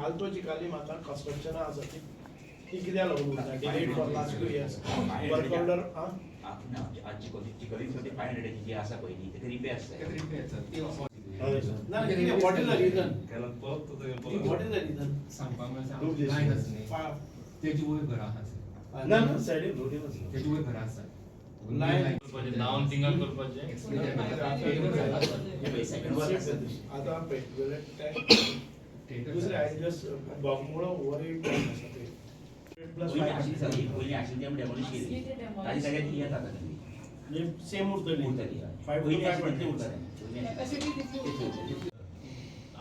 आल्तोची खाली म्हाका कन्स्ट्रक्शना आसा ती कित्याक लागून उरता delayed for last 2 years work order आजची चिकली 500 जी आसा पयली ते रिपेअर्स ना what is the region what is the region तेजी वयर घरां आसा ना ना सायडीन रोडीन आसा तेजी वयर घरां आसा लायन नाव थिंगा करपाचें आता दुसरे आय जस्ट बोगमुळो ओवर 8 आसा ते प्लस 5 पयली आशिल्ली आमी डेमोलिश केली ताजी सगळ्यात ही येता म्हणजे सेम उरतली उरतली 5 पयली to आशिल्ली 5 उरतली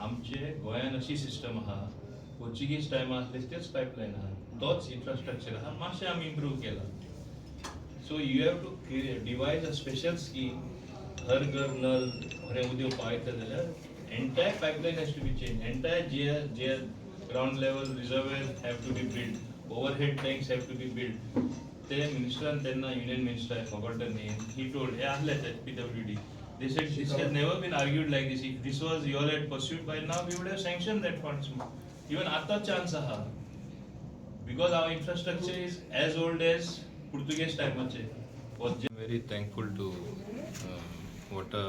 आमचे गोंयान अशी सिस्टम आहा पोर्चुगीज टायमा आसले तेच पायपलायन आहा तोच इन्फ्रास्ट्रक्चर आहा मातशें आमी इम्प्रूव केला so you have to devise a special scheme हर घर नल बरें उदक पावयता जाल्यार entire pipeline has to be change entire जे ground level reservoir have to be build overhead tanks have to be build ते मिनिस्टरान तेन्ना union minister I forgot the name he told हे आहलेच PWD they said this has never been argued like this. If this was your led pursuit by now we would have sanctioned that funds. Even आता chance aha because our infrastructure is as old as Portuguese time. Very thankful to water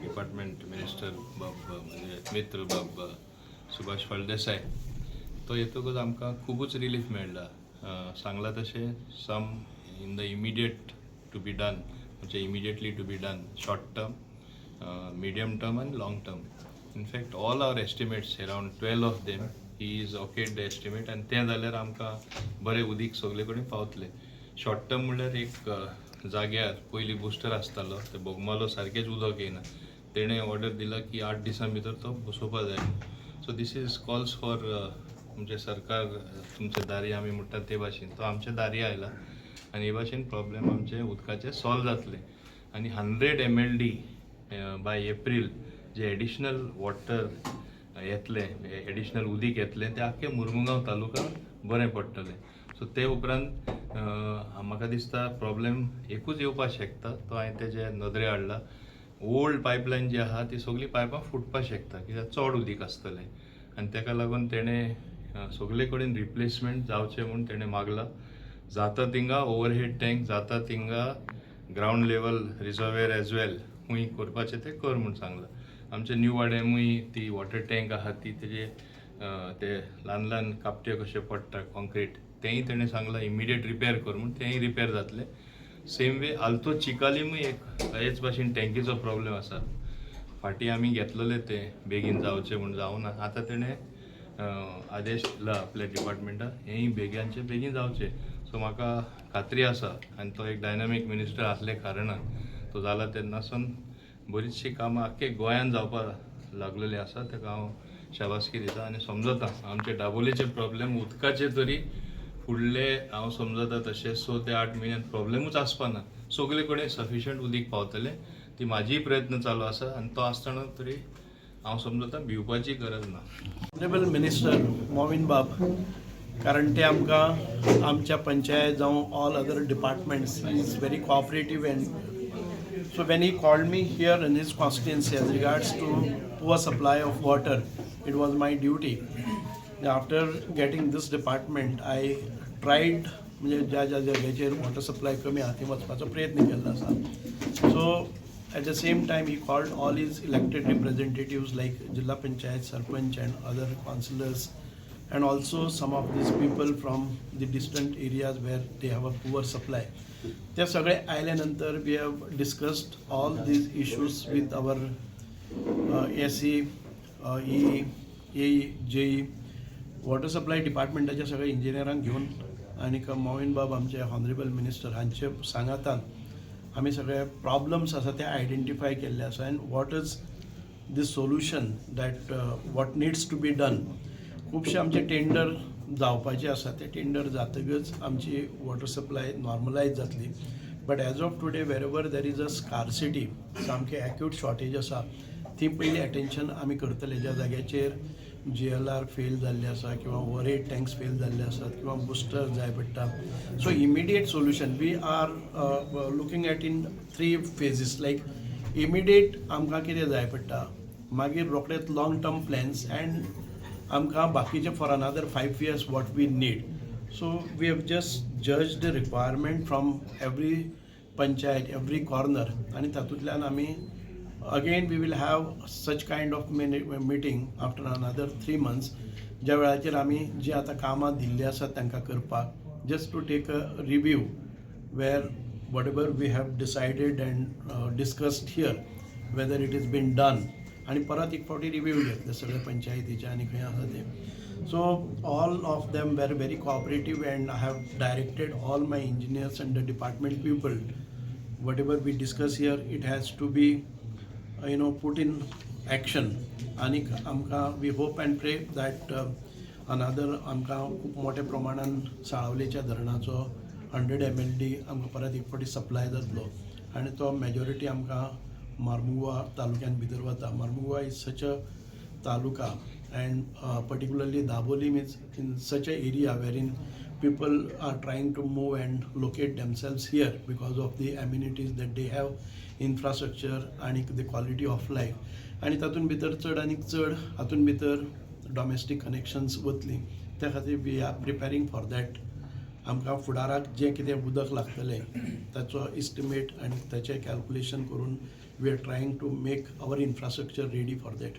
department minister मित्र बाब सुभाष फळदेसाय तो येतकच आमकां खूबच relief मेळ्ळा सांगला तशें some in the immediate to be done म्हणजे immediately to be done short term, medium term and long term. In fact all our estimates around 12 of them he is okayed the estimate and ते जाल्यार आमकां बरें उदीक सगळे कडेन पावतले. Short term म्हणल्यार एक जाग्यार पयली बुस्टर आसतालो ते बोगमालो सारकेंच उदक येयना तेणें ऑर्डर दिला की 8 दिसां भितर तो बसोवपा जाय. So this is calls for म्हणजे सरकार तुमचे दारी आमी म्हणटा ते भाशेन तो आमचे दारी आयला आनी हे भाशेन प्रॉब्लेम आमचे उदकाचे सॉल्व जातले आनी 100 MLD बाय एप्रील जे एडिशनल वॉटर येतले एडिशनल उदीक येतले ते आख्खे मुर्मुगांव तालुकांत बरें पडटले. सो ते उपरांत म्हाका दिसता प्रॉब्लेम एकूच येवपाक शकता तो हांवें तेजे नदरे हाडला. ओल्ड पायपलायन जी आहा ती सगळी पायपां फुटपाक शकता कित्याक चड उदीक आसतलें आनी ताका लागून तेणें सगळे कडेन रिप्लेसमेंट जावचें म्हूण तेणें मागला. जाता थिंगा ओवरहेड टँक जाता थिंगा ग्राउंड लेवल रिजर्वेयर एज वेल खूंय करपाचें तें कर म्हूण सांगलां. आमचे न्यू वाड्यामूय ती वॉटर टँक आहा ती तेजे ते ल्हान ल्हान कापटे कशे पडटा कॉन्क्रीट तेंय तेणें सांगलां इमिडिएट रिपेर कर म्हूण तेंय रिपेर जातले. सेम वे आल्तो चिकालीमूय एक हेच भाशेन टँकीचो प्रॉब्लेम आसा. फाटीं आमी घेतलेले ते बेगीन जावचें म्हूण जावना आतां तेणें आदेश दिला आपल्या डिपार्टमेंटान हेंय बेगीनचे बेगीन जावचें. सो म्हाका खात्री आसा आनी तो एक डायनामीक मिनिस्टर आसले कारणान तो जाला तेन्नासून बरीचशी कामां आख्खे गोंयान जावपाक लागलेली आसा ताका हांव शाबासकी दिता आनी समजता आमचे दाबोलेचे प्रॉब्लेम उदकाचे तरी फुडले हांव समजता तशें 6 ते 8 म्हयन्यान प्रॉब्लेमूच आसपाना सगळे कडेन सफिशियंट उदीक पावतले ती म्हाजीय प्रयत्न चालू आसा आनी तो आसतना तरी हांव समजता भिवपाची गरज ना. ऑनरेबल मिनिस्टर मोविन बाब कारण ते आमकां आमच्या पंचायत जावं all other departments is very cooperative and so when he called me here in his constituency as regards to poor supply of water it was my duty. After getting this department I tried म्हणजे ज्या ज्या जाग्याचेर water supply कमी आहा थंय वचपाचो प्रयत्न केल्लो आसा. So at the same time he called all his elected representatives like Jilla Panchayat, Sarpanch and other councillors and also some of these people from the distant areas where they have a poor supply. They सगळे आयल्यानंतर we have discussed all these issues with our SE, EE, AE, JE, water supply department सगळे इंजिनियरांक घेऊन आणि मोविन बाब आमचे honourable minister हांचे सांगातान आमी सगळे प्रॉब्लम्स आसा ते आयडेंटिफाय केल्ले आसा and what is the solution that what needs to be done. खुबशे आमचे टेंडर जावपाचे आसा ते टेंडर जातकच आमची वॉटर सप्लाय नॉर्मलायज जातली. But as of today wherever there is a scarcity सामके एक्यूट शॉर्टेज आसा ती पयली अटेंशन आमी करतले. ज्या जाग्याचेर GLR फेल जाल्ले आसा किंवा ओवरहेड टँक्स फेल जाल्ले आसात किंवा बुस्टर जाय पडटा. So immediate solution we are looking at in 3 phases like immediate आमकां कितें जाय पडटा मागीर रोखडेच लॉंग टर्म प्लॅन्स एंड आमकां बाकीचे for another 5 years what we need. So we have just judged the requirement from every panchayat, every corner, आणि तातूंतल्यान आमी again we will have such kind of meeting after another 3 months, ज्या वेळाचेर आमी जी आतां कामां दिल्ली आसात तांकां करपाक just to take a review where whatever we have decided and discussed here whether it has been done, आणि परत एक फावटी रिव्यू घेतले सगळे पंचायतीचे आनी खंय आसा ते. So all of them were very cooperative and I have directed all my engineers and the department people, whatever we discuss here, it has to be put in action. आणि आमकां we hope and pray that another आमकां खूब मोठ्या प्रमाणान साळावलेच्या धरणाचो 100 MLD आमकां परत एक फावटी सप्लाय जातलो आनी तो मेजॉरिटी आमकां मार्मुगोवा तालुक्यान भितर वता. Mormugao is such a taluka and particularly Daboli means in such a area wherein people are trying to move and locate themselves here because of the amenities that they have, infrastructure and the quality of life. आणि तातून भितर चड आनी चड हातून भितर domestic connections वतली, त्या खातीर वी आर प्रिपेरींग फॉर दॅट. आमकां फुडाराक जें कितें उदक लागतलें ताचो इस्टिमेट आनी ताचें कॅल्कुलेशन करून we are trying to make our infrastructure ready for that.